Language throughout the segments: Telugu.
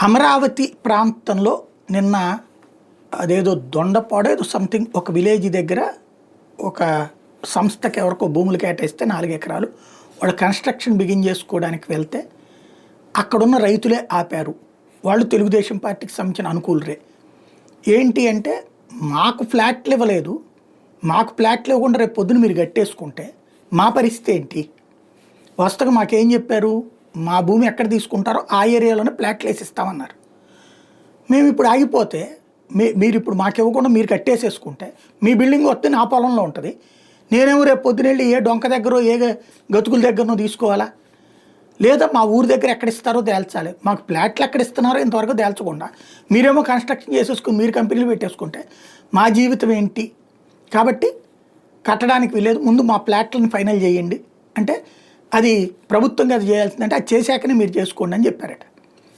అమరావతి ప్రాంతంలో నిన్న అదేదో దొండపాడో ఏదో సంథింగ్ ఒక విలేజ్ దగ్గర ఒక సంస్థకి ఎవరికో భూములు కేటాయిస్తే 4 ఎకరాలు వాళ్ళు కన్స్ట్రక్షన్ బిగిన్ చేసుకోవడానికి వెళ్తే అక్కడున్న రైతులే ఆపారు. వాళ్ళు తెలుగుదేశం పార్టీకి సంబంధించిన అనుకూలరే. ఏంటి అంటే మాకు ఫ్లాట్లు ఇవ్వలేదు, మాకు ఫ్లాట్లు ఇవ్వకుండా రేపు పొద్దున మీరు కట్టేసుకుంటే మా పరిస్థితి ఏంటి? వాస్తవంగా మాకేం చెప్పారు, మా భూమి ఎక్కడ తీసుకుంటారో ఆ ఏరియాలోనే ఫ్లాట్లు వేసిస్తామన్నారు. మేము ఇప్పుడు ఆగిపోతే మీరు ఇప్పుడు మాకు ఇవ్వకుండా మీరు కట్టేసేసుకుంటే మీ బిల్డింగ్ వస్తే నా పొలంలో ఉంటుంది, నేనేమో రేపు పొద్దునెళ్ళి ఏ డొంక దగ్గర ఏ గతుకుల దగ్గరనో తీసుకోవాలా? లేదా మా ఊరి దగ్గర ఎక్కడ ఇస్తారో తేల్చాలి. మాకు ఫ్లాట్లు ఎక్కడ ఇస్తున్నారో ఇంతవరకు తేల్చకుండా మీరేమో కన్స్ట్రక్షన్ చేసేసుకుని మీరు కంపెనీలు పెట్టేసుకుంటే మా జీవితం ఏంటి? కాబట్టి కట్టడానికి వీలేదు, ముందు మా ఫ్లాట్లను ఫైనల్ చేయండి అంటే అది ప్రభుత్వంగా అది చేయాల్సిందంటే అది చేశాకనే మీరు చేసుకోండి అని చెప్పారట.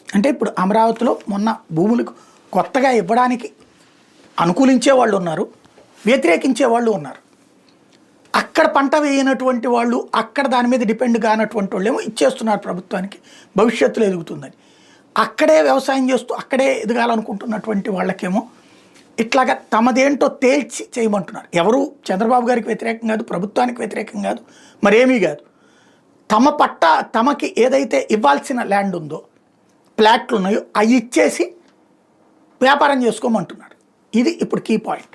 అంటే ఇప్పుడు అమరావతిలో మొన్న భూములకు కొత్తగా ఇవ్వడానికి అనుకూలించే వాళ్ళు ఉన్నారు, వ్యతిరేకించే వాళ్ళు ఉన్నారు. అక్కడ పంట వేయనటువంటి వాళ్ళు, అక్కడ దాని మీద డిపెండ్ కానటువంటి వాళ్ళు ఏమో ఇచ్చేస్తున్నారు ప్రభుత్వానికి, భవిష్యత్తులో ఎదుగుతుందని. అక్కడే వ్యవసాయం చేస్తూ అక్కడే ఎదగాలనుకుంటున్నటువంటి వాళ్ళకేమో ఇట్లాగా తమదేంటో తేల్చి చేయమంటున్నారు. ఎవరు చంద్రబాబు గారికి వ్యతిరేకం కాదు, ప్రభుత్వానికి వ్యతిరేకం కాదు, మరేమీ కాదు. తమ పట్ట తమకి ఏదైతే ఇవ్వాల్సిన ల్యాండ్ ఉందో, ఫ్లాట్లు ఉన్నాయో అవి ఇచ్చేసి వ్యాపారం చేసుకోమంటున్నారు. ఇది ఇప్పుడు కీ పాయింట్.